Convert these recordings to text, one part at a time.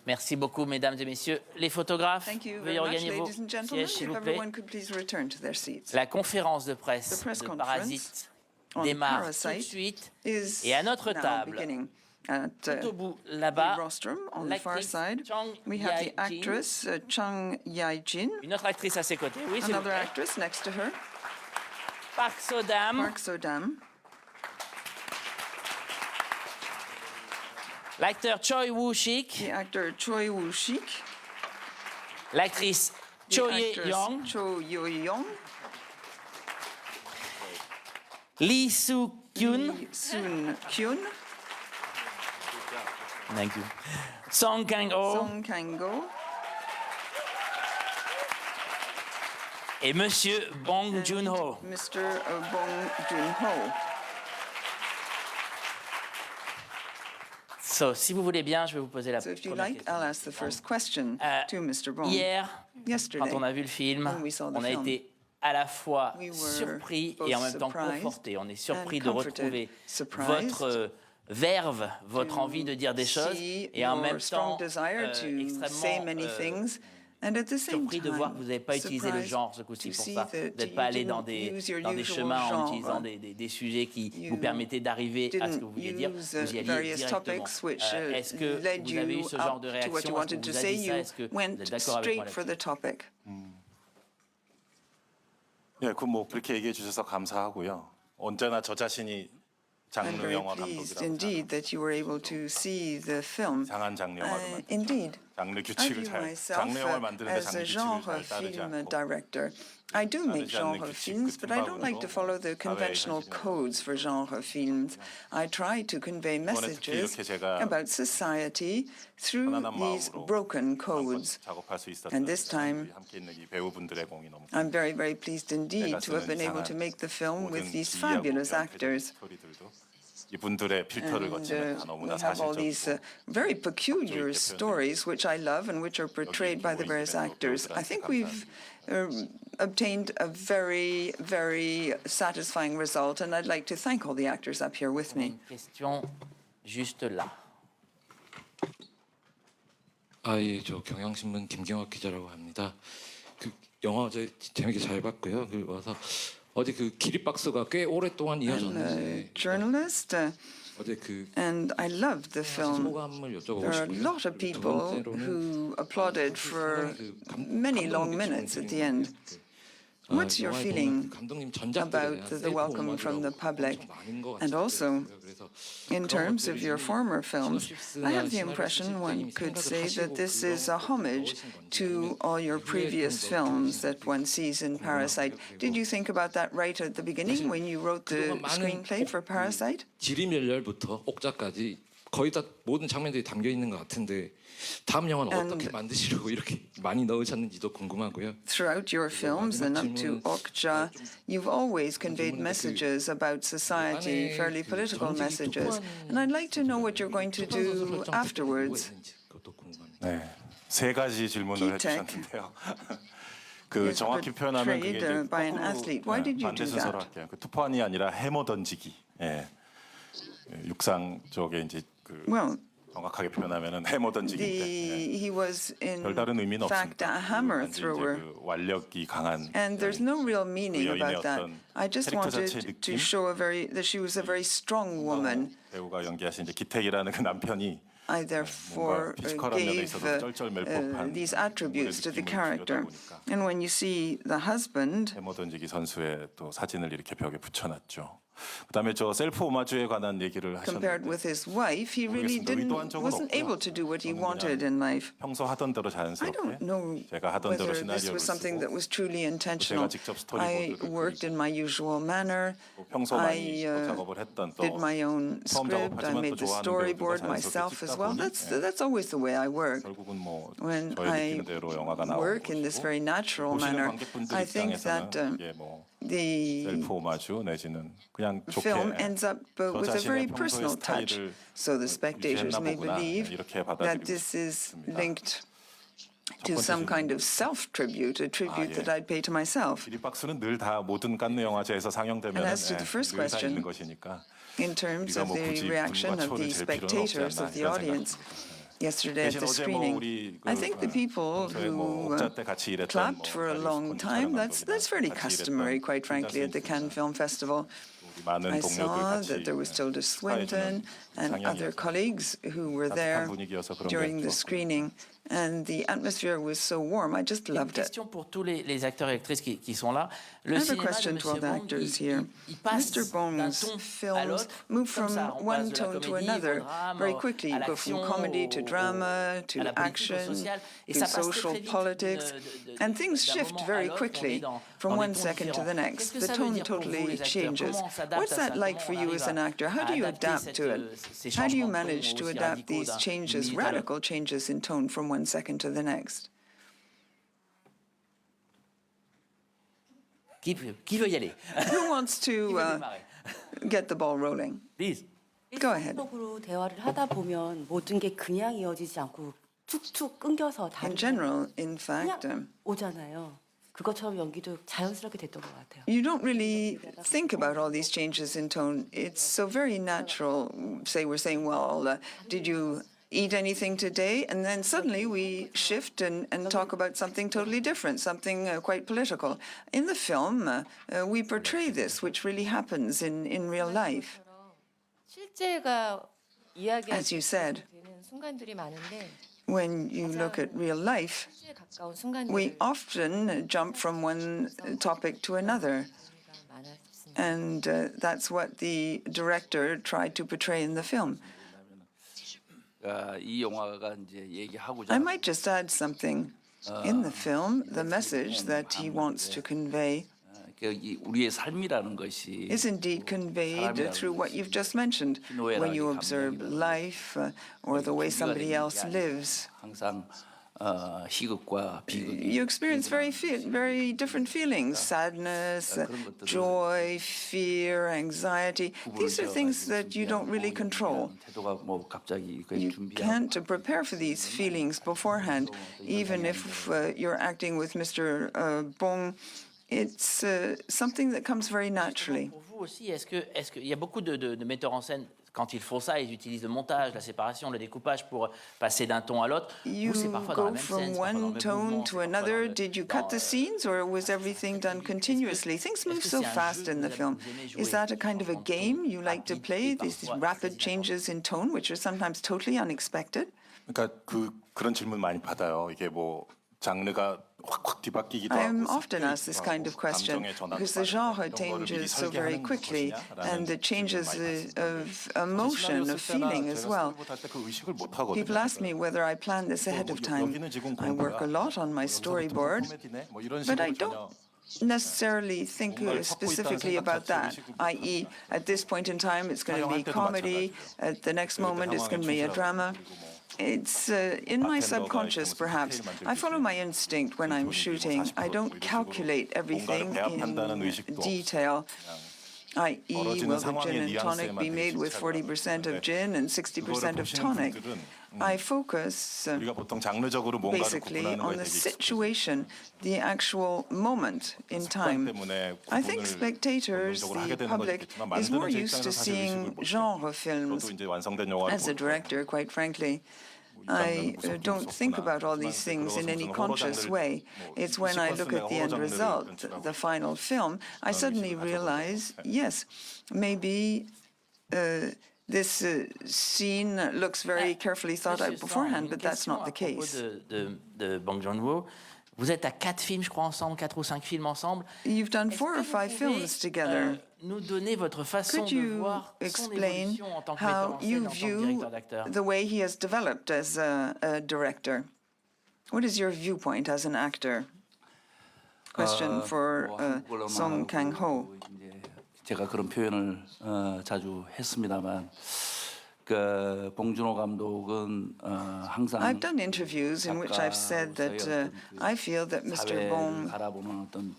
Merci beaucoup, mesdames et messieurs. Les photographes, Thank you veuillez very much, regagner vos ladies and gentlemen. sièges, s'il If vous plaît. everyone could please return to their seats. La conférence de presse The press de conference Parasite on démarre tout de Parasite suite. is Et à notre now table, beginning. At tout au bout the là-bas, rostrum on the far l'actrice side, Chang we have the Yae-jin, actress Chang Yae-jin, une autre actrice à ses côtés. Oui, s'il vous another plaît. actress next to her, Park So-dam, Park So-dam, l'acteur Choi Woo-sik, the actor Choi Woo-sik, l'actrice the Cho actress Ye-young, Cho Ye-young, Lee Soo-kyun, Lee Soon-kyun, thank you, Song Kang-ho Song Kang-go, et Monsieur Bong and Joon-ho. Mr. Bong Joon-ho. So, si vous voulez bien, je vais vous poser la So if you première like, question. I'll ask the first question to Mr. Bong. Hier, Yesterday, quand on a vu le film, when we saw the on a film, été à la fois we were surpris both et en même temps surprised confortés. On est surpris and de comforted. retrouver Surprised votre verve, votre to envie de dire des choses, see et en your même strong temps desire to say extrêmement many things, and at the same surpris de voir que time, vous n'avez pas utilisé le surprised genre ce coup-ci to pour see ça. that Vous n'êtes you pas allé didn't dans des use your chemins usual en genre. utilisant des sujets qui vous You permettaient d'arriver à ce que vous didn't vouliez dire. use Vous y alliez various directement. topics which Est-ce que led vous avez eu you ce genre up de to what réaction? you Est-ce qu'on wanted to vous a say. dit ça? You Est-ce que vous went êtes d'accord avec moi straight for là-dessus? the topic. 예, 뭐 그렇게 얘기해 주셔서 감사하고요. 언제나 저 자신이 I'm 장르 very 영화 pleased 감독이라고 indeed that you were able to see the film. 이상한 장르 영화를 만들고 Indeed, 장르 I 규칙을 view 잘 myself 장르 영화를 만드는데 as 장르 a 규칙을 genre 잘 따르지 film 않고 director. I do make 따르지 않는 genre 규칙, films, 그 but I don't like to 틈바구니로 follow the 사회의 conventional 현실을 codes for genre films. I try to convey 이번에 특히 messages 이렇게 제가 about society through 편안한 these 마음으로 broken 마음껏 codes. 작업할 수 있었던 And this time, 우리 함께 있는 이 배우분들의 공이 너무 I'm very, very pleased indeed 내가 to have 쓰는 been able to 이상한 make the film 모든 with these 기이하고 fabulous 변태적인 actors. 스토리들도 이분들의 필터를 And 거치면 다 we 너무나 have all these 사실적이고 very peculiar stories which I love and which are portrayed by the various actors. I think we've obtained a very, very satisfying result, and I'd like to thank all the actors up here with me. Une question juste là. 아, 예, 저 경향신문 김경학 기자라고 합니다. 그 영화 어제 재밌게 잘 봤고요. 그 와서 어제 그 기립박수가 꽤 오랫동안 I'm a 이어졌는데 journalist, 어제 그 and I loved the film. 소감을 여쭤보고 There are a 싶고요. lot of 두 people 번째로는 who applauded for many long minutes at the end. What's your feeling about the welcome from the public? And also, in terms of your former films, I have the impression one could say that this is a homage to all your previous films that one sees in Parasite. Did you think about that right at the beginning when you wrote the screenplay for Parasite? 지리멸렬부터 옥자까지 거의 다 모든 장면들이 담겨 있는 것 같은데 다음 영화는 어떻게 만드시려고 이렇게 많이 넣으셨는지도 궁금하고요. Throughout your films and up to Okja, you've always conveyed messages about society, fairly political messages. And I'd like to know what you're going to do afterwards. 그것도 궁금합니다. 네, 세 가지 질문을 Key-tech 해주셨는데요. 그 is 정확히 표현하면 그게 portrayed 이제 by an athlete. Why did you 반대 do 순서로 that? 할게요. 그 투판이 아니라 해머 던지기. 예. 육상 쪽에 이제 그 Well, 정확하게 표현하면은 해머 던지기인데 예. he was in 별다른 의미는 fact 없습니다. a hammer 단지 이제 thrower. 그 완력이 강한 And there's no real meaning 여인의 about that. 어떤 I just 캐릭터 wanted 자체의 to 느낌? show that she was a very strong woman. 배우가 연기하신 이제 기택이라는 그 남편이 I therefore 피지컬한 면에 gave 있어서 쩔쩔멜법한 these attributes to the 느낌을 character. 주려다 보니까 And when you see the husband, 해머 던지기 선수의 또 사진을 이렇게 벽에 붙여놨죠. 그다음에 저 셀프 오마주에 관한 얘기를 compared 하셨는데 with his wife, he really wasn't able to do what he wanted in life. 평소 하던 대로 I 자연스럽게 don't know 제가 하던 대로 whether this 시나리오를 was something that 쓰고 was truly intentional. 직접 I 스토리보드를 worked in my usual manner. 또 평소 많이 I 작업을 했던 또 did my own 처음 script. I 작업하지만 made 또 the 좋아하는 storyboard 배우들과 myself 자연스럽게 as 찍다 well. 보니 That's always the way I work. 결국은 뭐 When 저의 I 느끼는 대로 영화가 나오고 work in this very natural 보시는 manner, 관객분들 I think 입장에서는 that 이게 뭐 the 셀프 오마주 내지는 그냥 좋게 film ends up 저 with a very 자신의 평소의 personal touch. 스타일을 So the spectators 유지했나 may 보구나 believe 이렇게 that 받아들이고 this is 있습니다. linked to 번째 some kind 질문. of self-tribute, a tribute 예. that I'd pay to myself. 기립박수는 늘 다 모든 칸느 영화제에서 상영되면 And as to the first 늘 다 question, 있는 것이니까 In terms 우리가 of 뭐 the 굳이 reaction 분과 of the 초를 잴 필요는 없지 spectators, 않나 of the 이런 audience, 생각입니다. yesterday at 대신 the 어제 뭐 screening. 우리 I think the people 평소에 뭐 who 옥자 때 같이 일했던 clapped for a long time, that's very 같이 customary, 일했던 quite frankly, at the Cannes Film Festival. 우리 많은 I 동료들 saw 같이 that there was Tilda Swinton and other 상영이었어요. colleagues who were there 따뜻한 분위기여서 그런 게 during the 좋았고요. screening, and the atmosphere was so warm. I just Une loved it. question pour tous les acteurs et actrices qui sont là. I Le have a cinéma de question to all Monsieur the Bong, actors here. il passe Mr. d'un Bong's ton à films l'autre, move comme from ça. On one passe de la tone to comédie another au drame, very quickly. à You go from l'action, comedy to drama à to la politique, au action social. Et to ça passe très, social très vite politics, and things d'un shift moment à very l'autre, on est quickly dans from des one tons second to différents. the next. Qu'est-ce que The ça veut tone dire pour vous, totally les acteurs? changes. Comment on s'adapte What's à that ça? like Comment for on you arrive as an à actor? How do you adapter adapt to it? ces How do you changements de ton manage to aussi adapt radicaux these d'une changes, minute à l'autre? radical changes in tone from one second to the next? Qui veut y aller? Who wants Qui to veut démarrer? get the ball rolling? Please. Go ahead. 일상적으로 대화를 하다 보면 모든 게 그냥 이어지지 않고 툭툭 끊겨서 In 다른 general, in 그냥 fact, 오잖아요. 그것처럼 연기도 자연스럽게 됐던 것 같아요. you don't really think about all these changes in tone. It's so very natural. Say we're saying, well, did you eat anything today? And then suddenly we shift and talk about something totally different, something quite political. In the film, we portray this, which really happens in real life. 실제가 이야기할 As you said, 되는 순간들이 많은데 when you look at real life, 실제에 가까운 we 순간들이 often jump from one topic to another. 많아 싶습니다. And that's what the director tried to portray in the film. 이 영화가 이제 얘기하고자 I might just add something. In the film, the message that he wants to convey 이 우리의 삶이라는 것이 is indeed conveyed through what you've just mentioned. When you observe life or the way somebody else lives, 항상 희극과 비극이 you experience very different feelings: sadness, joy, fear, anxiety. These are things that you don't really control. 태도가 뭐 갑자기 You 준비하고 can't prepare for these feelings beforehand. Even if you're acting with Mr. Bong, it's something that comes very naturally. Pour vous aussi, est-ce qu'il y a beaucoup de metteurs en scène, quand ils font ça, ils utilisent le montage, la séparation, le découpage pour passer d'un ton à l'autre. You Vous, c'est parfois dans la go même from scène, c'est parfois dans le one même tone mouvement, to c'est parfois another. dans le- Did you dans, cut the scenes, or was everything done continuously? Things move que so c'est un fast jeu in que the vous film. aimez jouer, Is that a kind of a changement de game ton you like to rapide play? et These parfois rapid très changes in tone, which are sometimes totally unexpected? 그러니까 그런 질문 많이 받아요. 이게 뭐 장르가 확확 뒤바뀌기도 하고 I'm often asked this kind of question 감정의 전환도 because the 빠르고 genre 이런 거를 미리 changes so very 설계하는 quickly, 것이냐라는 and the 질문을 changes 많이 받습니다. of emotion, of feeling as well. 그 의식을 못 하거든요. People ask me whether I plan this ahead of time. 여기는 지금 I work a lot on my storyboard, 뭐 이런 but I 식으로 전혀 don't necessarily think specifically about that, i.e., at this point in time it's going to be comedy, at the next moment it's going to be a drama. It's in my subconscious, perhaps. I follow my instinct when I'm shooting. I don't calculate everything in detail, i.e., will the gin and tonic be made with 40% of gin and 60% of tonic? I focus 우리가 보통 장르적으로 뭔가를 basically 구분하는 on 거에 the 되게 situation, the actual moment in time. I think spectators, the public, is more used to seeing genre films. 저도 이제 완성된 영화를 As a director, quite frankly, I don't think about all these things in any conscious way. It's when I look at the end result, the final film, I suddenly realize, yes, maybe this scene looks very carefully thought out beforehand, but that's not the case. De Bong Joon-ho, vous êtes à 4 films, je crois, ensemble, 4 ou 5 films ensemble. You've done Est-ce 4 que or vous 5 pouvez, films together. nous donner votre façon Could de you voir son explain évolution en tant que metteur how en scène, you en tant que view directeur d'acteur? the way he has developed as a director? What is your viewpoint as an actor? Question for 뭐 Song Kang-ho. 이제 제가 그런 표현을 자주 했습니다만 그 봉준호 감독은 항상 I've done interviews in which I've said that I feel that Mr. 사회를 Bong 바라보는 어떤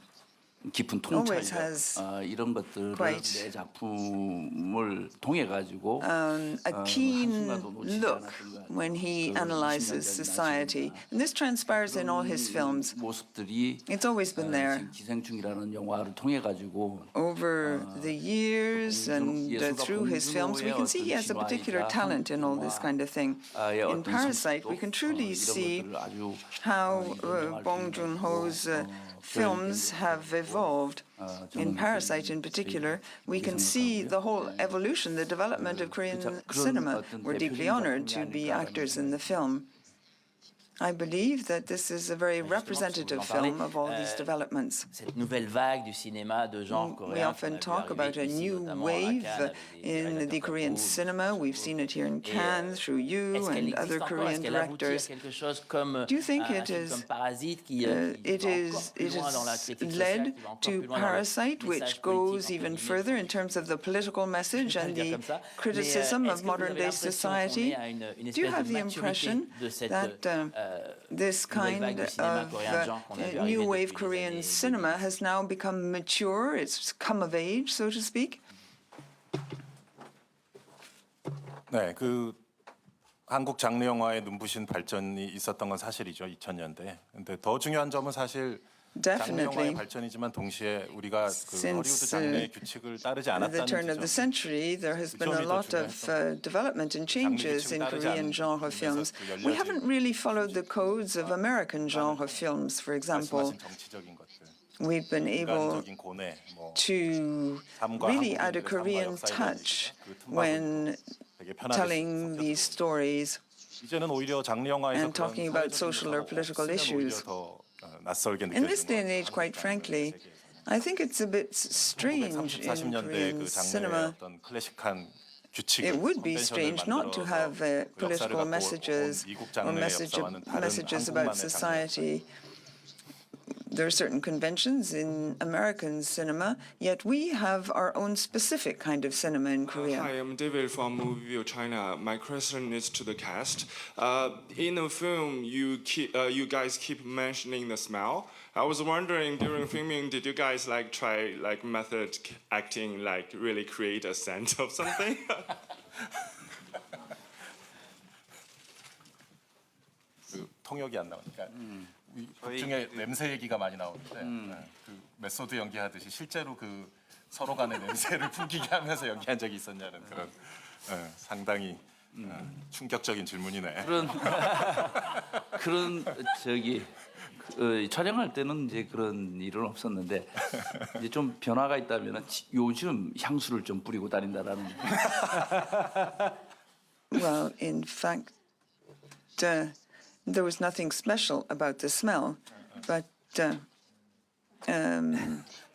깊은 always 통찰력 has 이런 것들을 quite, 내 작품을 통해 가지고 a keen 한순간도 놓치지 look 않았던 것 같아요. when he 그 analyzes 20년 전 society. And this transpires in all his films. 모습들이 It's always been there. 지금 기생충이라는 영화를 통해 가지고 Over the years and through his films, we can see he has a particular talent in all this kind of thing. In Parasite, we can truly see how Bong Joon-ho's films have evolved. In Parasite in particular, we can see the whole evolution, the development of Korean cinema. We're deeply honored to be actors in the film. I believe that this is a very representative film of all these developments. Cette nouvelle vague du cinéma de genre We coréen. often talk about a new wave in the Korean cinema. We've seen it here in Cannes through you and other Korean directors. Do you think it is led to Parasite, which goes even further in terms of the political message and the criticism of modern-day society? Do you have the impression that this kind of new wave Korean cinema has now become mature, it's come of age, so to speak? 네, 그 한국 장르 영화의 눈부신 발전이 있었던 건 사실이죠, 2000년대. 근데 더 중요한 점은 사실 장르 영화의 발전이지만 동시에 우리가 그 허리우드 장르의 규칙을 따르지 At the 않았다는 turn of the 지점. century, there has been a lot of development and changes in Korean genre films. We haven't really followed the codes of American genre films, for example. 말씀하신 정치적인 것들, We've been able 인간적인 고뇌, 뭐 to really add a Korean touch when 되게 편하게 telling these stories. 이제는 오히려 장르 영화에서 and talking about social or political issues. In this day and age, quite frankly, I think it's a bit strange in Korean cinema. It would be strange not to have political messages or messages about society. There are certain conventions in American cinema, yet we have our own specific kind of cinema in Korea. Hi, I'm David from Movie View China. My question is to the cast. In the film, you guys keep mentioning the smell. I was wondering during filming, did you guys try method acting, really create a scent of something? 통역이 안 나오니까 극 중에 냄새 얘기가 많이 나오는데 그 메소드 연기하듯이 실제로 그 서로 간의 냄새를 풍기게 하면서 연기한 적이 있었냐는 그런 상당히 충격적인 질문이네. 그런 촬영할 때는 이제 그런 일은 없었는데 이제 좀 변화가 있다면 요즘 향수를 좀 뿌리고 다닌다라는. Well, in fact, there was nothing special about the smell, but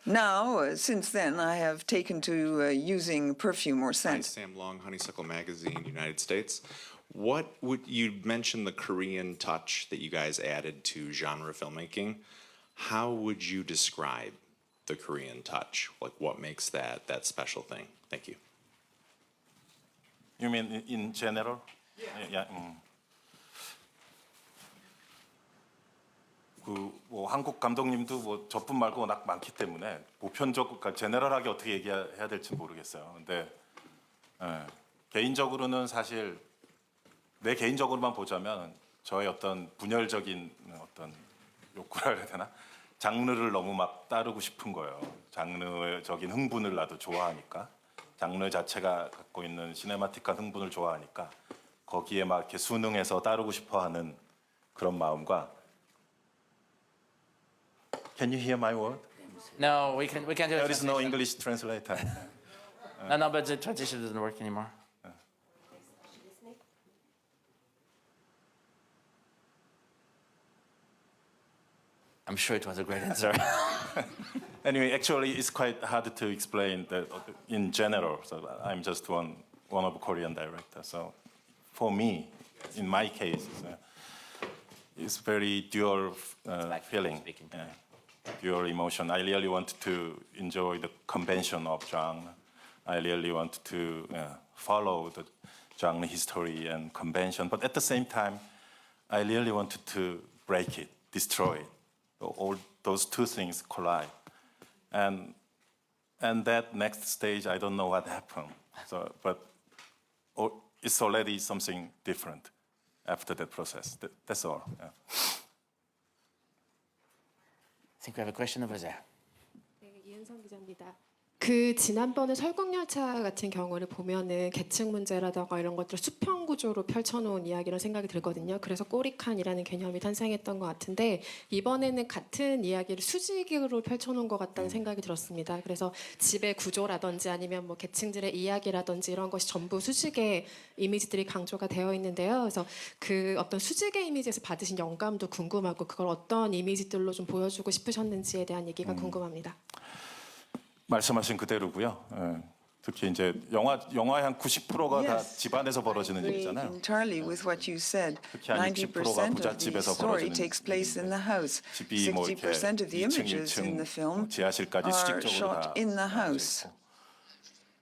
now, since then, I have taken to using perfume or Hi, scent. Sam Long, Honeysuckle Magazine, United States. What would you mention the Korean touch that you guys added to genre filmmaking? How would you describe the Korean touch? What makes that special thing? Thank you. You mean in general? Yeah. 뭐 한국 감독님도 뭐 저뿐 말고 워낙 많기 때문에 보편적, 그러니까 제너럴하게 어떻게 얘기해야 될지 모르겠어요. 근데 개인적으로는 사실 내 개인적으로만 보자면 저의 어떤 분열적인 어떤 욕구라 해야 되나? 장르를 너무 막 따르고 싶은 거예요. 장르적인 흥분을 나도 좋아하니까. 장르 자체가 갖고 있는 시네마틱한 흥분을 좋아하니까 거기에 막 이렇게 순응해서 따르고 싶어하는 그런 마음과. Can you hear my word? No, we can do it. There is no English translator. No, but the translation doesn't work anymore. I'm sure it was a great answer. Anyway, actually, it's quite hard to explain that in general. So I'm just one of Korean director. So for me, in my case, it's very dual feeling, dual emotion. I really want to enjoy the convention of genre. I really want to follow the genre history and convention. But at the same time, I really wanted to break it, destroy it. All those two things collide. and that next stage, I don't know what happened. So, but it's already something different after that process. That's all. Yeah. I think we have a question over there. 네, 이은성 기자입니다. 그 지난번에 설국열차 같은 경우를 보면은 계층 문제라든가 이런 것들을 수평 구조로 펼쳐놓은 이야기라는 생각이 들거든요. 그래서 꼬리칸이라는 개념이 탄생했던 것 같은데 이번에는 같은 이야기를 수직으로 펼쳐놓은 것 같다는 생각이 들었습니다. 그래서 집의 구조라든지 아니면 뭐 계층들의 이야기라든지 이런 것이 전부 수직의 이미지들이 강조가 되어 있는데요. 그래서 그 어떤 수직의 이미지에서 받으신 영감도 궁금하고 그걸 어떤 이미지들로 좀 보여주고 싶으셨는지에 대한 얘기가 궁금합니다. 말씀하신 그대로고요. 예. 특히 이제 영화의 한 90%가 다 Yes, 집안에서 벌어지는 I agree 일이잖아요. entirely with what you said. 특히 한 60%가 90% of the 부잣집에서 story 벌어지는 takes place in the house. 집이 뭐 이렇게 60% of the 2층, images 1층, in the film 지하실까지 are 수직적으로 shot 다 in the 나눠져 house. 있고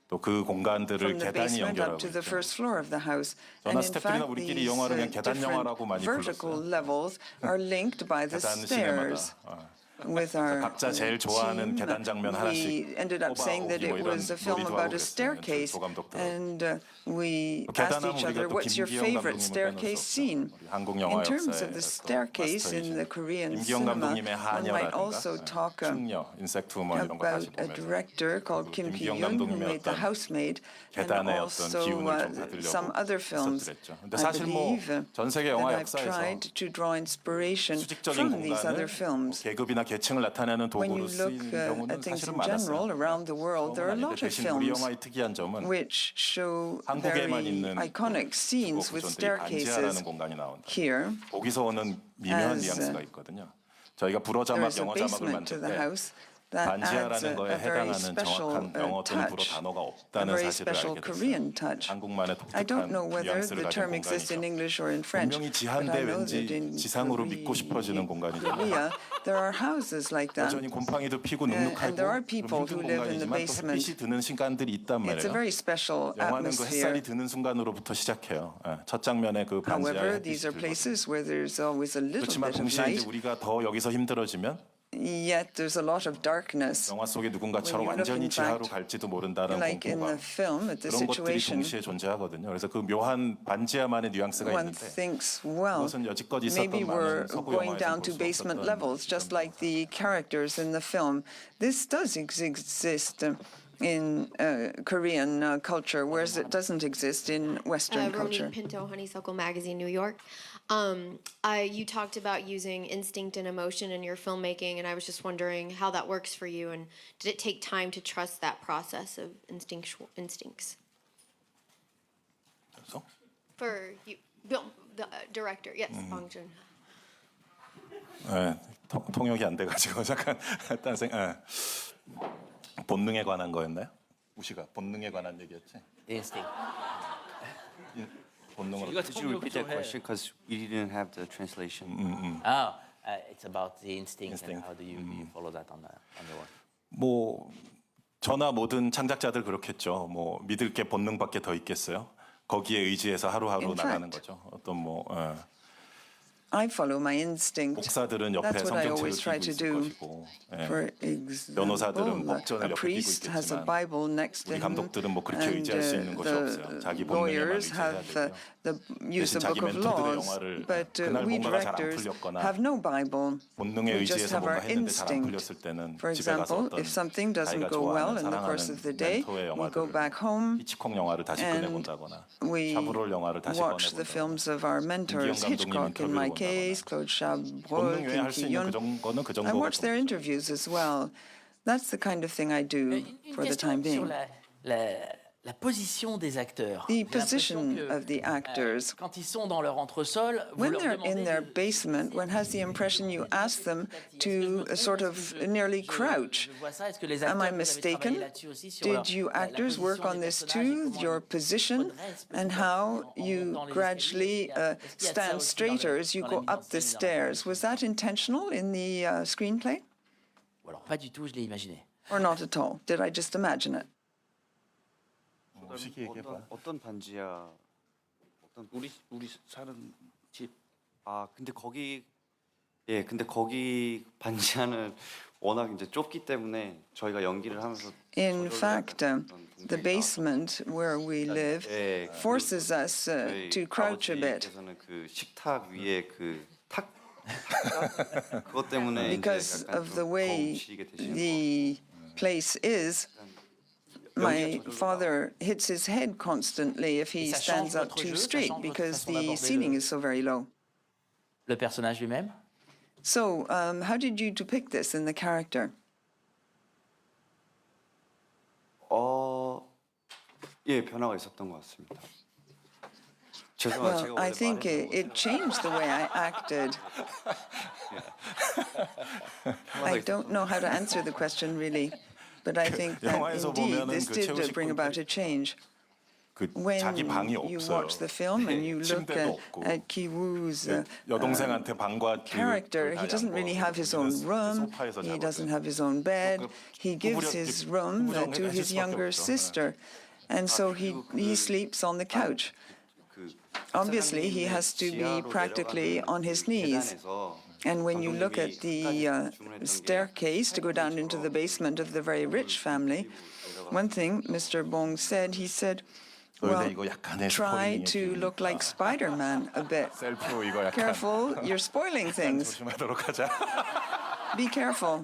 또 그 공간들을 From the 계단이 basement up 연결하고 to the 있죠. first floor of the house. 저나 And in 스태프들이나 fact, 우리끼리 these 영화를 그냥 계단 different 영화라고 많이 vertical 불렀어요. levels are linked by the 계단 stairs. 시네마다. With our 각자 제일 좋아하는 team, 계단 장면 we 하나씩 ended up saying that 뽑아오기 뭐 it 이런 was a film 놀이도 about 하고 a 그랬어요. staircase, 조 감독들하고. and we 계단하면 asked each 우리가 other, 또 "What's your 김기영 favorite 감독님을 빼놓을 수 staircase 없죠. scene?" 우리 한국 In 영화 terms 역사의 of the 또 staircase in the 마스터이신 Korean 김기영 cinema, 감독님의 one might also 하녀라든가 talk 충녀, 인섹트 우먼 이런 거 다시 about a 보면서 director called Kim 김기영 Ki-yoon, who 감독님의 made The 어떤 Housemaid, and 계단의 어떤 also 기운을 좀 받으려고 some other films, 했었더랬죠. 근데 I 사실 뭐 believe, 전 세계 that 영화 I've 역사에서 tried to draw inspiration 수직적인 from these 공간을 other 뭐 films. 계급이나 계층을 나타내는 When you 도구로 look 쓰이는 경우는 at things 사실은 in general 많았어요. around the world, there are a 그건 lot 아닌데 of 대신 우리 films 영화의 특이한 점은 which show 한국에만 very 있는 iconic scenes with 구조들이 반지하라는 staircases 공간이 나온다. here. 거기서 오는 미묘한 as, 뉘앙스가 있거든요. 저희가 불어 There 자막 is a 영어 자막을 basement to 만들 the 때 house that adds 반지하라는 거에 a very 해당하는 special 정확한 영어 또는 불어 touch, 단어가 a 없다는 very 사실을 special 알게 Korean 됐어요. touch. 한국만의 I don't 독특한 know whether 뉘앙스를 the 가진 term exists in 공간이죠. English or in French, 분명히 but 지한데 I know that 왠지 in 지상으로 믿고 싶어지는 공간이잖아요. Korea, there are houses like that. 여전히 곰팡이도 피고 and 눅눅하고 there are people 힘든 who live in the 공간이지만 또 basement. 햇빛이 드는 순간들이 있단 It's a 말이에요. very special 영화는 그 atmosphere. 햇살이 드는 순간으로부터 시작해요. 예, 첫 장면에 그 However, 반지하에 these 햇빛이 are 들거든요. places where there's always a little 그렇지만 bit of 동시에 이제 light, 우리가 더 여기서 힘들어지면 yet there's a lot of darkness. 영화 속의 누군가처럼 When you look, 완전히 in 지하로 fact, 갈지도 모른다는 Like in 공포감 the film, at the 그런 것들이 situation, 동시에 존재하거든요. 그래서 그 묘한 반지하만의 뉘앙스가 one 있는데 thinks, well, 그것은 여지껏 maybe 있었던 we're 많은 서구 going 영화에서 down 볼 to 수 basement 없었던 levels, just like the characters in the film. This does exist in Korean culture, whereas it doesn't exist in Western culture. Ronique Pinto, Honeysuckle Magazine, New York. You talked about using instinct and emotion in your filmmaking, and I was just wondering how that works for you, and did it take time to trust that process of instincts? 그래서 For you, the director, yes, Bong Joon. 예, 통역이 안 돼가지고 잠깐 딴 생각. 본능에 관한 거였나요? 우시가 본능에 관한 얘기였지? Instinct. 본능으로. 이거 Could you repeat that 통역 좀 해. question because we didn't have the translation? It's about the instinct and Instinct. how do you follow that on your work. 뭐 저나 모든 창작자들 그렇겠죠. 뭐 믿을 게 본능밖에 더 있겠어요. 거기에 의지해서 하루하루 In 나가는 fact, 거죠. 어떤 뭐 I follow my instinct. 목사들은 옆에 That's what I 성경책을 always try 끼고 to 있을 do. 것이고 For example, 변호사들은 법전을 a 옆에 끼고 priest has a 있겠지만 Bible next to 우리 him, 감독들은 뭐 그렇게 and 의지할 수 있는 것이 없어요. 자기 the 본능에만 lawyers 의지해야 have 되고요. the use 대신 a 자기 book of 멘토들의 laws, 영화를 but 그날 we 뭔가가 잘 안 directors 풀렸거나 have no Bible. 본능에 We just 의지해서 have our 뭔가 했는데 잘 안 instinct. 풀렸을 때는 For 집에 가서 example, 어떤 if something doesn't 자기가 go well 좋아하는 in the course of the day, 멘토의 we go 영화들을 back home 히치콕 영화를 다시 and 꺼내본다거나 we 샤브롤 영화를 다시 watch the 꺼내본다거나 films of our mentors, 김기영 감독님 Hitchcock in my 인터뷰를 case, 본다거나 Claude Chabrol, 본능 외에 Kim 할 수 있는 Ki-yoon. 거는 그 I 정도가 watch their interviews as well. That's the kind of thing I do Une for the time question sur being. la position des acteurs. The J'ai l'impression position que, of the actors. quand ils sont dans leur entresol, vous When leur they're demandez in their de- basement, one has the impression you ask them to sort of nearly crouch. Je vois ça. Est-ce que les Am I acteurs, vous avez travaillé mistaken? là-dessus aussi sur Did you la actors position work on des this personnages et too, comment your ils position, redressent petit and à how petit en you montant les gradually escaliers? Il y a de ça stand aussi straighter as you dans la go mise en up the scène, dans la stairs? Was that intentional in the screenplay, Ou alors pas du tout, je l'ai imaginé. or not at all? Did I just imagine it? 우시기 얘기해봐. 어떤 반지하? 어떤 우리 사는 집 근데 거기 근데 거기 반지하는 워낙 이제 좁기 때문에 저희가 연기를 하면서 In fact, the basement where we live 네, forces us to crouch a bit 아버지께서는 그 식탁 위에 그탁 그것 때문에 because 이제 약간 of the 좀 way 더우시게 되시는 것 the place is. My father hits his head constantly if he Et ça stands change up votre too jeu, ça straight change votre because façon the d'aborder ceiling le- is so very low. Le personnage lui-même? So, how did you depict this in the character? 예, 변화가 있었던 것 같습니다. 죄송해요. Well, 제가 I 원래 think 말을 it changed the way I acted. I don't know how to answer the question really, but I think that 영화에서 indeed 보면은 this 그 did 최우식 bring about a change. 그 When 자기 방이 you 없어요. watch the film and you look 침대도 없고. at Ki-woo's 여동생한테 방과 character, he doesn't really have his own room, he doesn't have his own bed, he gives his room to his younger sister, and so he sleeps on the couch. Obviously, he has to be practically on his knees. And when you look at the staircase to go down into the basement of the very rich family, one thing Mr. Bong said, he said, well, 이거 약간의 try 스포일링의 to look like Spider-Man a bit. 셀프 이거 약간 Careful, you're spoiling things. 조심하도록 하자. Be careful.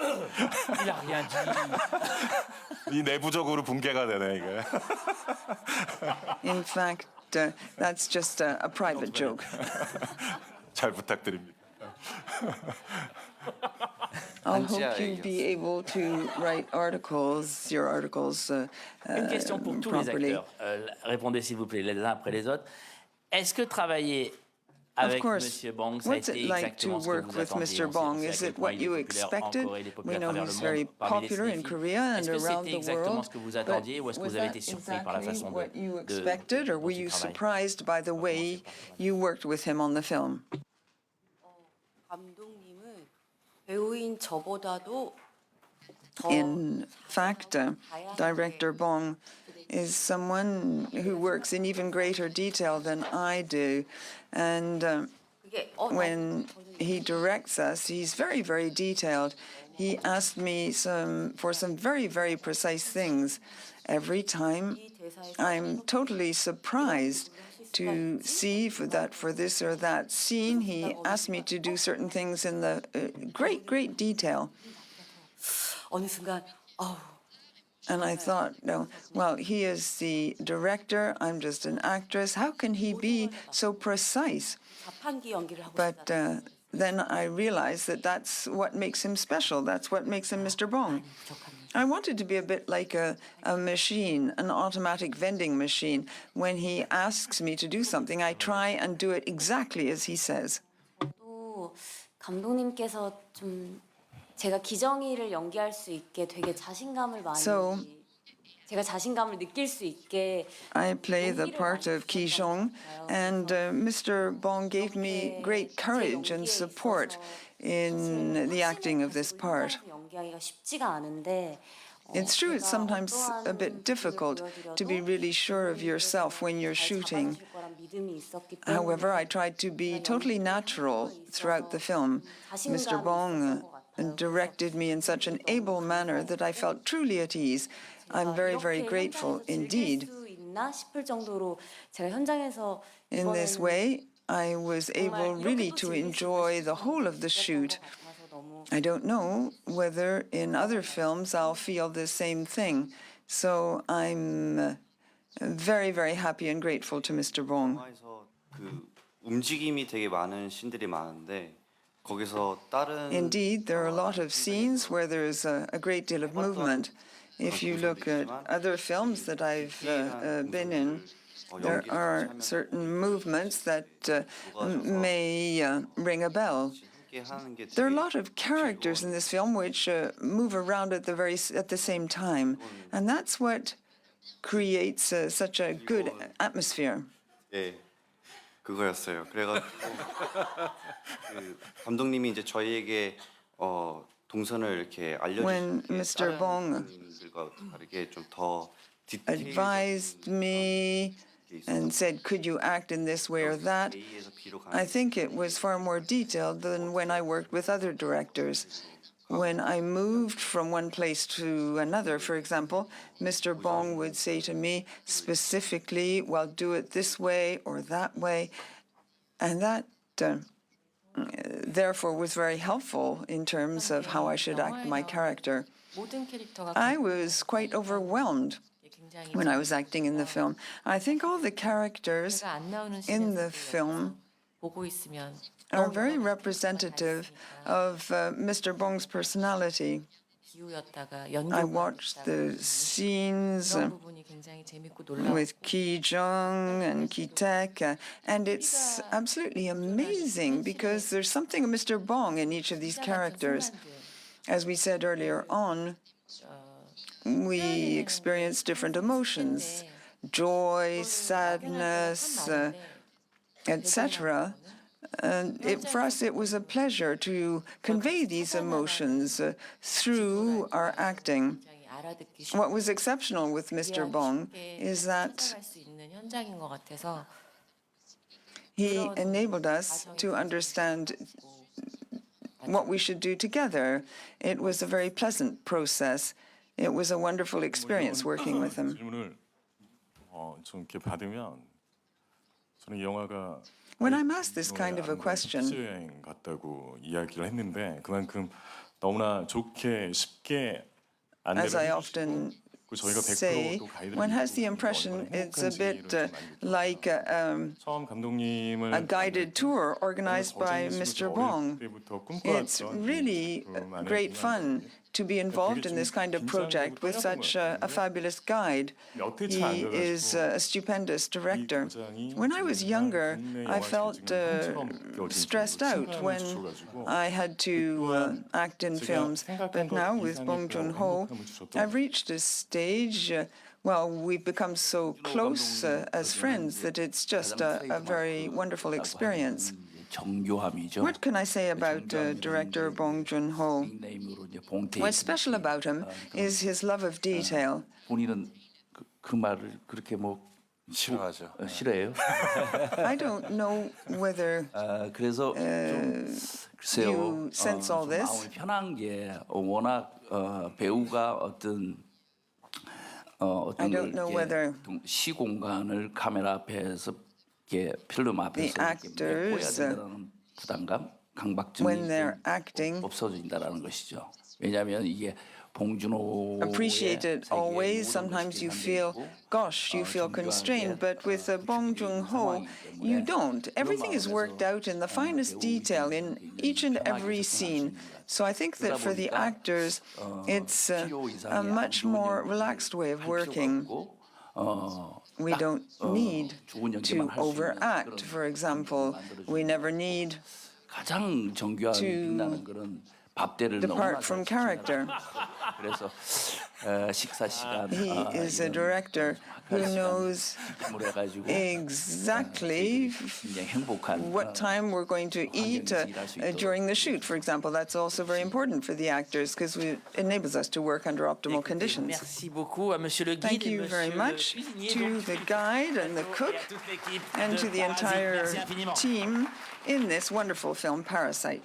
Il a rien dit. 이 내부적으로 붕괴가 되네 이게. In fact, that's just a private joke. 잘 부탁드립니다. I'll hope you'll be able to write articles, your articles Une question pour tous les properly. acteurs. Répondez s'il vous plaît, les uns après les autres. Est-ce que travailler Of avec course. Monsieur Bong, ça a What's été it like to exactement ce que work vous with attendiez? Mr. On Bong? sait Is à it quel point what il est you populaire en expected? Corée, il est We populaire à know travers he's le very monde parmi les popular in cinéphiles. Korea and Est-ce que around c'était the exactement world. ce que vous But attendiez ou est-ce que was vous avez that été surpris par la exactly façon what you de expected, or dont were il you travaille? surprised by the way you worked with him on the film? 감독님은 배우인 저보다도 더 In fact, Director Bong is someone who works in even greater detail than I do. And 그게 when he directs us, he's very, very detailed. He asked me for some very, very precise things. Every time I'm totally surprised to see that for this or that scene, he asked me to do certain things in the great, great detail. 어느 순간 And I thought, no, well, he is the director, I'm just an actress. How can he be so precise? 자판기 연기를 하고 But 싶다. then I realized that that's what makes him special. That's what makes him Mr. Bong. I wanted to be a bit like a machine, an automatic vending machine. When he asks me to do something, I try and do it exactly as he says. 또 감독님께서 좀 제가 기정이를 연기할 수 있게 되게 자신감을 많이 So, 제가 자신감을 느낄 수 있게 I play the part of Ki Jong, and Mr. Bong gave me great courage and support in the acting of this part. 연기하기가 쉽지가 않은데 It's true, it's sometimes a bit difficult to be really sure of yourself when you're shooting. However, I tried to be totally natural throughout the film. Mr. Bong directed me in such an able manner that I felt truly at ease. I'm very, very grateful indeed. In this way, I was able really to enjoy the whole of the shoot. I don't know whether in other films I'll feel the same thing. So I'm very, very happy and grateful to Mr. Bong. 영화에서 그 움직임이 되게 많은 씬들이 많은데 거기서 다른 Indeed, there are a lot of scenes where there's a great deal of movement. If you look at other films that I've been in, there are certain movements that may ring a bell. 함께 하는 게 There are a 되게 lot of characters in this film which move around at the same time, and that's what creates such a good atmosphere. 예, 그거였어요. 그래가지고 그 감독님이 이제 저희에게 동선을 이렇게 When 알려주신 Mr. 게 Bong 다른 분들과 다르게 좀 더 디테일하게 advised me and said, could you act in this way or that? I think it was far more detailed than when I worked with other directors. When I moved from one place to another, for example, Mr. Bong would say to me specifically, well, do it this way or that way. And that, therefore, was very helpful in terms of how I should act my character. I was quite overwhelmed when I was acting in the film. I think all the characters in the film are very representative of Mr. Bong's personality. I watched the scenes with Ki Jung and Ki Taek, and it's absolutely amazing because there's something of Mr. Bong in each of these characters. As we said earlier on, we experience different emotions, joy, sadness, etc. And for us, it was a pleasure to convey these emotions through our acting. What was exceptional with Mr. Bong is that he enabled us to understand what we should do together. It was a very pleasant process. It was a wonderful experience working with him. 질문을 좀 이렇게 받으면 저는 이 영화가 When I'm asked this kind of a question, 여행 같다고 이야기를 했는데 그만큼 너무나 좋게 쉽게 as I 안내를 often 해주시고 저희가 say, 100% 가이드를 one has the impression it's a bit like 처음 감독님을 a guided tour organized by Mr. Bong. It's really great fun to be involved in this kind of project with such a fabulous guide. He is a stupendous director. When I was younger, I felt stressed out when I had to act in films. But now with Bong Joon-ho, I've reached a stage, well, we've become so close as friends that it's just a very wonderful experience. What can I say about director Bong Joon-ho? What's special about him is his love of detail. 본인은 그 말을 그렇게 뭐 싫어해요. I don't know whether 그래서 좀 글쎄요. you sense all this. 마음이 편한 게 워낙 배우가 어떤 I don't know whether 시공간을 카메라 앞에서 필름 앞에서 actors, 보여야 된다는 부담감, 강박증이 when they're acting, 없어진다라는 것이죠. 왜냐하면 이게 appreciate it always. Sometimes you feel, gosh, you feel constrained. But with Bong Joon-ho, you don't. Everything is worked out in the finest detail in each and every scene. So I think that for the actors, it's a much more relaxed way of working. We don't need to overact, for example. We never need to depart from character. He is a director who knows exactly what time we're going to eat during the shoot, for example. That's also very important for the actors because it enables us to work under optimal conditions. Thank you very much to the guide and the cook and to the entire team in this wonderful film, Parasite.